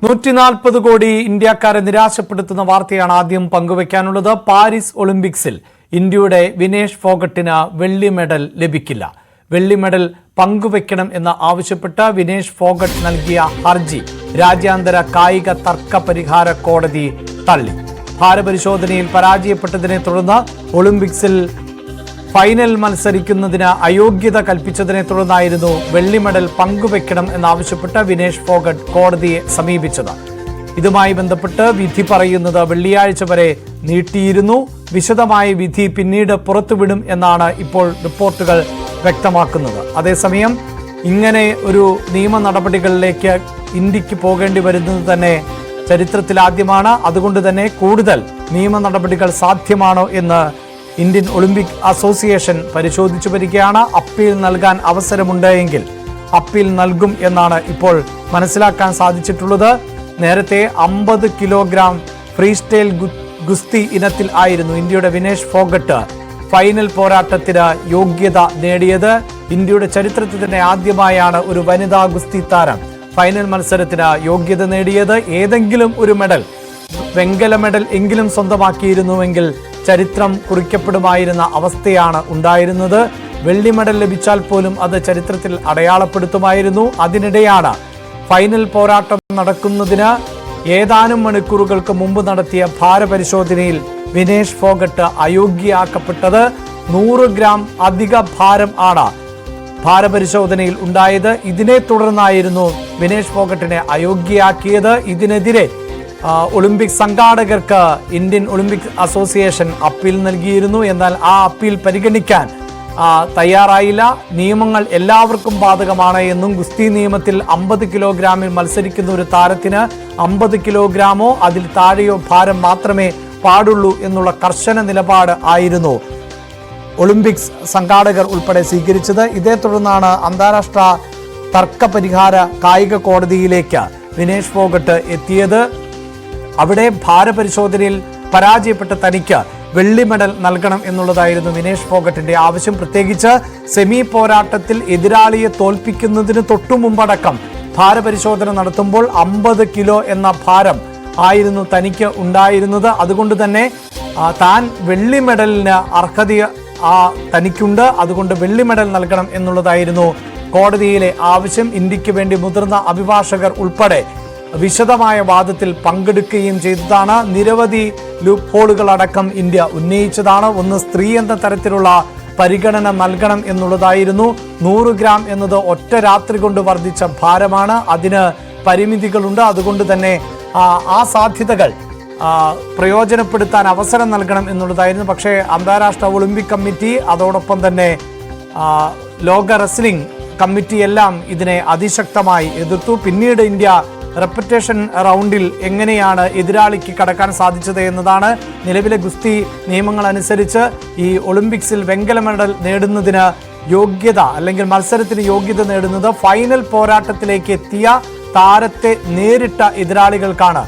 140 കോടി ഇന്ത്യക്കാരെ നിരാശപ്പെടുത്തുന്ന വാർത്തയാണ് ആദ്യം പങ്കുവയ്ക്കാനുള്ളത്. പാരീസ് ഒളിമ്പിക്സിൽ ഇന്ത്യയുടെ വിനേഷ് ഫോഗട്ടിന് വെള്ളി മെഡൽ ലഭിക്കില്ല. വെള്ളി മെഡൽ പങ്കുവയ്ക്കണം എന്ന് ആവശ്യപ്പെട്ട് വിനേഷ് ഫോഗട്ട് നൽകിയ ഹർജി രാജ്യാന്തര കായിക തർക്ക പരിഹാര കോടതി തള്ളി. ഭാരപരിശോധനയിൽ പരാജയപ്പെട്ടതിനെ തുടർന്ന് ഒളിമ്പിക്സിൽ ഫൈനൽ മത്സരിക്കുന്നതിന് അയോഗ്യത കൽപ്പിച്ചതിനെ തുടർന്നായിരുന്നു വെള്ളി മെഡൽ പങ്കുവെക്കണം എന്നാവശ്യപ്പെട്ട് വിനേഷ് ഫോഗട്ട് കോടതിയെ സമീപിച്ചത്. ഇതുമായി ബന്ധപ്പെട്ട് വിധി പറയുന്നത് വെള്ളിയാഴ്ച വരെ നീട്ടിയിരുന്നു. വിശദമായ വിധി പിന്നീട് പുറത്തുവിടും എന്നാണ് ഇപ്പോൾ റിപ്പോർട്ടുകൾ വ്യക്തമാക്കുന്നത്. അതേസമയം ഇങ്ങനെ ഒരു നിയമ നടപടികളിലേക്ക് ഇന്ത്യക്ക് പോകേണ്ടി വരുന്നത് തന്നെ ചരിത്രത്തിലാദ്യമാണ്. അതുകൊണ്ട് തന്നെ കൂടുതൽ നിയമ നടപടികൾ സാധ്യമാണോ എന്ന് ഇന്ത്യൻ ഒളിമ്പിക് അസോസിയേഷൻ പരിശോധിച്ചു വരികയാണ്. അപ്പീൽ നൽകാൻ അവസരമുണ്ടെങ്കിൽ അപ്പീൽ നൽകും എന്നാണ് ഇപ്പോൾ മനസ്സിലാക്കാൻ സാധിച്ചിട്ടുള്ളത്. നേരത്തെ 50 കിലോഗ്രാം ഫ്രീ സ്റ്റൈൽ ഗുസ്തി ഇനത്തിൽ ആയിരുന്നു ഇന്ത്യയുടെ വിനേഷ് ഫോഗട്ട് ഫൈനൽ പോരാട്ടത്തിന് യോഗ്യത നേടിയത്. ഇന്ത്യയുടെ ചരിത്രത്തിൽ തന്നെ ആദ്യമായാണ് ഒരു വനിതാ ഗുസ്തി താരം ഫൈനൽ മത്സരത്തിന് യോഗ്യത നേടിയത്. ഏതെങ്കിലും ഒരു മെഡൽ, വെങ്കല മെഡൽ എങ്കിലും സ്വന്തമാക്കിയിരുന്നുവെങ്കിൽ ചരിത്രം കുറിക്കപ്പെടുമായിരുന്ന അവസ്ഥയാണ് ഉണ്ടായിരുന്നത്. വെള്ളി മെഡൽ ലഭിച്ചാൽ പോലും അത് ചരിത്രത്തിൽ അടയാളപ്പെടുത്തുമായിരുന്നു. അതിനിടെയാണ് ഫൈനൽ പോരാട്ടം നടക്കുന്നതിന് ഏതാനും മണിക്കൂറുകൾക്ക് മുമ്പ് നടത്തിയ ഭാരപരിശോധനയിൽ വിനേഷ് ഫോഗട്ട് അയോഗ്യയാക്കപ്പെട്ടത്. 100 ഗ്രാം അധിക ഭാരം ആണ് ഭാരപരിശോധനയിൽ ഉണ്ടായത്. ഇതിനെ തുടർന്നായിരുന്നു വിനേഷ് ഫോഗട്ടിനെ അയോഗ്യയാക്കിയത്. ഇതിനെതിരെ ഒളിമ്പിക് സംഘാടകർക്ക് ഇന്ത്യൻ ഒളിമ്പിക് അസോസിയേഷൻ അപ്പീൽ നൽകിയിരുന്നു. എന്നാൽ ആ അപ്പീൽ പരിഗണിക്കാൻ തയ്യാറായില്ല. നിയമങ്ങൾ എല്ലാവർക്കും ബാധകമാണ് എന്നും ഗുസ്തി നിയമത്തിൽ 50 കിലോഗ്രാമിൽ മത്സരിക്കുന്ന ഒരു താരത്തിന് 50 കിലോഗ്രാമോ അതിൽ താഴെയോ ഭാരം മാത്രമേ പാടുള്ളൂ എന്നുള്ള കർശന നിലപാട് ആയിരുന്നു ഒളിമ്പിക്സ് സംഘാടകർ ഉൾപ്പെടെ സ്വീകരിച്ചത്. ഇതേ തുടർന്നാണ് അന്താരാഷ്ട്ര തർക്ക പരിഹാര കായിക കോടതിയിലേക്ക് വിനേഷ് ഫോഗട്ട് എത്തിയത്. അവിടെ ഭാരപരിശോധനയിൽ പരാജയപ്പെട്ട തനിക്ക് വെള്ളി മെഡൽ നൽകണം എന്നുള്ളതായിരുന്നു വിനേഷ് ഫോഗട്ടിന്റെ ആവശ്യം. പ്രത്യേകിച്ച് സെമി പോരാട്ടത്തിൽ എതിരാളിയെ തോൽപ്പിക്കുന്നതിന് തൊട്ടുമുമ്പടക്കം ഭാരപരിശോധന നടത്തുമ്പോൾ 50 കിലോ എന്ന ഭാരം ആയിരുന്നു തനിക്ക് ഉണ്ടായിരുന്നത്. അതുകൊണ്ട് തന്നെ താൻ വെള്ളി മെഡലിന് അർഹത തനിക്കുണ്ട്. അതുകൊണ്ട് വെള്ളി മെഡൽ നൽകണം എന്നുള്ളതായിരുന്നു കോടതിയിലെ ആവശ്യം. ഇന്ത്യക്ക് വേണ്ടി മുതിർന്ന അഭിഭാഷകർ ഉൾപ്പെടെ വിശദമായ വാദത്തിൽ പങ്കെടുക്കുകയും ചെയ്തതാണ്. നിരവധി ലൂപ്പ് ഹോളുകൾ അടക്കം ഇന്ത്യ ഉന്നയിച്ചതാണ്. ഒന്ന്, സ്ത്രീ എന്ന തരത്തിലുള്ള പരിഗണന നൽകണം എന്നുള്ളതായിരുന്നു. 100 ഗ്രാം എന്നത് ഒറ്റ രാത്രി കൊണ്ട് വർദ്ധിച്ച ഭാരമാണ്. അതിന് പരിമിതികളുണ്ട്. അതുകൊണ്ട് തന്നെ ആ സാധ്യതകൾ പ്രയോജനപ്പെടുത്താൻ അവസരം നൽകണം എന്നുള്ളതായിരുന്നു. പക്ഷേ അന്താരാഷ്ട്ര ഒളിമ്പിക് കമ്മിറ്റി, അതോടൊപ്പം തന്നെ ലോക റെസ്ലിംഗ് കമ്മിറ്റി എല്ലാം ഇതിനെ അതിശക്തമായി എതിർത്തു. പിന്നീട് ഇന്ത്യ റെപ്പറ്റേഷൻ റൗണ്ടിൽ എങ്ങനെയാണ് എതിരാളിക്ക് കടക്കാൻ സാധിച്ചത് എന്നതാണ്. നിലവിലെ ഗുസ്തി നിയമങ്ങൾ അനുസരിച്ച് ഈ ഒളിമ്പിക്സിൽ വെങ്കല മെഡൽ നേടുന്നതിന് യോഗ്യത, അല്ലെങ്കിൽ മത്സരത്തിന് യോഗ്യത നേടുന്നത് ഫൈനൽ പോരാട്ടത്തിലേക്ക് എത്തിയ താരത്തെ നേരിട്ട എതിരാളികൾക്കാണ്.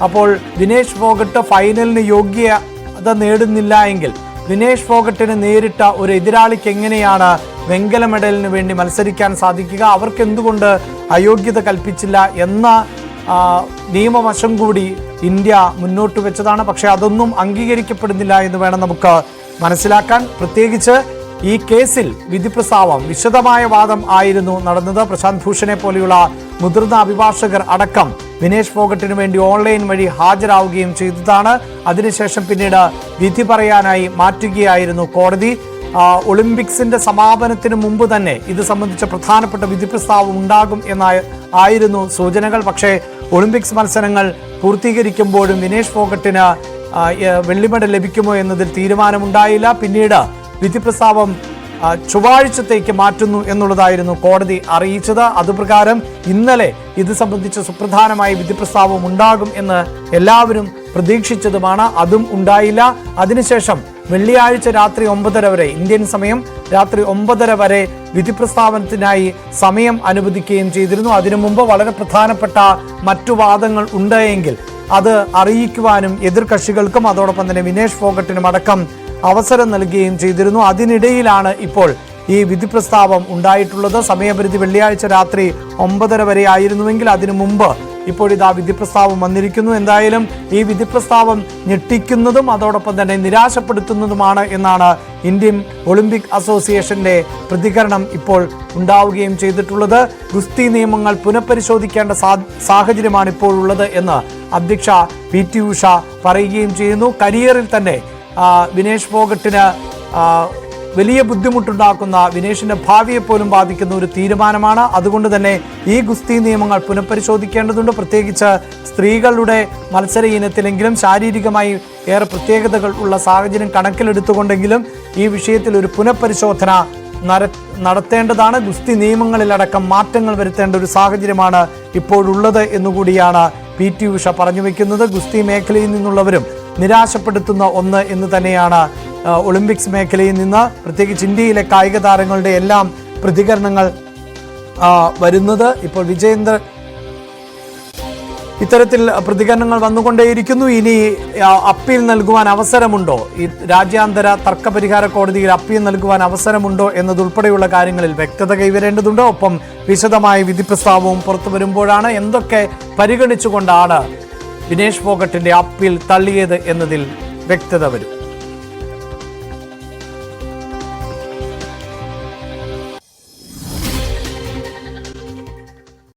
അപ്പോൾ വിനേഷ് ഫോഗട്ട് ഫൈനലിന് യോഗ്യത നേടുന്നില്ല എങ്കിൽ വിനേഷ് ഫോഗട്ടിന് നേരിട്ട ഒരു എതിരാളിക്ക് എങ്ങനെയാണ് വെങ്കല മെഡലിന് വേണ്ടി മത്സരിക്കാൻ സാധിക്കുക? അവർക്ക് എന്തുകൊണ്ട് അയോഗ്യത കൽപ്പിച്ചില്ല എന്ന നിയമവശം കൂടി ഇന്ത്യ മുന്നോട്ട് വെച്ചതാണ്. പക്ഷെ അതൊന്നും അംഗീകരിക്കപ്പെടുന്നില്ല എന്ന് വേണം നമുക്ക് മനസ്സിലാക്കാൻ. പ്രത്യേകിച്ച് ഈ കേസിൽ വിധിപ്രസ്താവം, വിശദമായ വാദം ആയിരുന്നു നടന്നത്. പ്രശാന്ത് ഭൂഷണെ പോലെയുള്ള മുതിർന്ന അഭിഭാഷകർ അടക്കം വിനേഷ് ഫോഗട്ടിന് വേണ്ടി ഓൺലൈൻ വഴി ഹാജരാവുകയും ചെയ്തതാണ്. അതിനുശേഷം പിന്നീട് വിധി പറയാനായി മാറ്റുകയായിരുന്നു കോടതി. ഒളിമ്പിക്സിന്റെ സമാപനത്തിന് മുമ്പ് തന്നെ ഇത് സംബന്ധിച്ച പ്രധാനപ്പെട്ട വിധിപ്രസ്താവം ഉണ്ടാകും എന്നായിരുന്നു സൂചനകൾ. പക്ഷേ ഒളിമ്പിക്സ് മത്സരങ്ങൾ പൂർത്തീകരിക്കുമ്പോഴും വിനേഷ് ഫോഗട്ടിന് വെള്ളി മെഡൽ ലഭിക്കുമോ എന്നതിൽ തീരുമാനമുണ്ടായില്ല. പിന്നീട് വിധിപ്രസ്താവം ചൊവ്വാഴ്ചത്തേക്ക് മാറ്റുന്നു എന്നുള്ളതായിരുന്നു കോടതി അറിയിച്ചത്. അതുപ്രകാരം ഇന്നലെ ഇത് സംബന്ധിച്ച് സുപ്രധാനമായ വിധിപ്രസ്താവം ഉണ്ടാകും എന്ന് എല്ലാവരും പ്രതീക്ഷിച്ചതുമാണ്. അതും ഉണ്ടായില്ല. അതിനുശേഷം വെള്ളിയാഴ്ച രാത്രി 9:30 വരെ, ഇന്ത്യൻ സമയം രാത്രി 9:30 വരെ വിധിപ്രസ്താവനത്തിനായി സമയം അനുവദിക്കുകയും ചെയ്തിരുന്നു. അതിനു മുമ്പ് വളരെ പ്രധാനപ്പെട്ട മറ്റു വാദങ്ങൾ ഉണ്ടെങ്കിൽ അത് അറിയിക്കുവാനും എതിർകക്ഷികൾക്കും അതോടൊപ്പം തന്നെ വിനേഷ് ഫോഗട്ടിനും അടക്കം അവസരം നൽകുകയും ചെയ്തിരുന്നു. അതിനിടയിലാണ് ഇപ്പോൾ ഈ വിധി പ്രസ്താവം ഉണ്ടായിട്ടുള്ളത്. സമയപരിധി വെള്ളിയാഴ്ച രാത്രി 9:30 വരെ ആയിരുന്നുവെങ്കിൽ അതിനു മുമ്പ് ഇപ്പോഴിതാ വിധി പ്രസ്താവം വന്നിരിക്കുന്നു. എന്തായാലും ഈ വിധി പ്രസ്താവം ഞെട്ടിക്കുന്നതും അതോടൊപ്പം തന്നെ നിരാശപ്പെടുത്തുന്നതുമാണ് എന്നാണ് ഇന്ത്യൻ ഒളിമ്പിക് അസോസിയേഷന്റെ പ്രതികരണം ഇപ്പോൾ ഉണ്ടാവുകയും ചെയ്തിട്ടുള്ളത്. ഗുസ്തി നിയമങ്ങൾ പുനഃപരിശോധിക്കേണ്ട സാഹചര്യമാണ് ഇപ്പോൾ ഉള്ളത് എന്ന് അധ്യക്ഷ PT ഉഷ പറയുകയും ചെയ്യുന്നു. കരിയറിൽ തന്നെ വിനേഷ് ഫോഗട്ടിന് വലിയ ബുദ്ധിമുട്ടുണ്ടാക്കുന്ന, വിനേഷിന്റെ ഭാവിയെ പോലും ബാധിക്കുന്ന ഒരു തീരുമാനമാണ്. അതുകൊണ്ട് തന്നെ ഈ ഗുസ്തി നിയമങ്ങൾ പുനഃപരിശോധിക്കേണ്ടതുണ്ട്. പ്രത്യേകിച്ച് സ്ത്രീകളുടെ മത്സര ഇനത്തിലെങ്കിലും ശാരീരികമായി ഏറെ പ്രത്യേകതകൾ ഉള്ള സാഹചര്യം കണക്കിലെടുത്തുകൊണ്ടെങ്കിലും ഈ വിഷയത്തിൽ ഒരു പുനഃപരിശോധന നടത്തേണ്ടതാണ്. ഗുസ്തി നിയമങ്ങളിലടക്കം മാറ്റങ്ങൾ വരുത്തേണ്ട ഒരു സാഹചര്യമാണ് ഇപ്പോഴുള്ളത് എന്നുകൂടിയാണ് PT ഉഷ പറഞ്ഞു വെക്കുന്നത്. ഗുസ്തി മേഖലയിൽ നിന്നുള്ളവരും നിരാശപ്പെടുത്തുന്ന ഒന്ന് എന്ന് തന്നെയാണ് ഒളിമ്പിക്സ് മേഖലയിൽ നിന്ന്, പ്രത്യേകിച്ച് ഇന്ത്യയിലെ കായിക താരങ്ങളുടെ എല്ലാം പ്രതികരണങ്ങൾ വരുന്നത്. ഇപ്പോൾ വിജയേന്ദ്ര ഇത്തരത്തിൽ പ്രതികരണങ്ങൾ വന്നുകൊണ്ടേയിരിക്കുന്നു. ഇനി അപ്പീൽ നൽകുവാൻ അവസരമുണ്ടോ, ഈ രാജ്യാന്തര തർക്കപരിഹാര കോടതിയിൽ അപ്പീൽ നൽകുവാൻ അവസരമുണ്ടോ എന്നതുൾപ്പെടെയുള്ള കാര്യങ്ങളിൽ വ്യക്തത കൈവരേണ്ടതുണ്ട്. ഒപ്പം വിശദമായ വിധി പ്രസ്താവവും പുറത്തു വരുമ്പോഴാണ് എന്തൊക്കെ പരിഗണിച്ചുകൊണ്ടാണ് വിനേഷ് ഫോഗട്ടിന്റെ അപ്പീൽ തള്ളിയത് എന്നതിൽ വ്യക്തത വരും.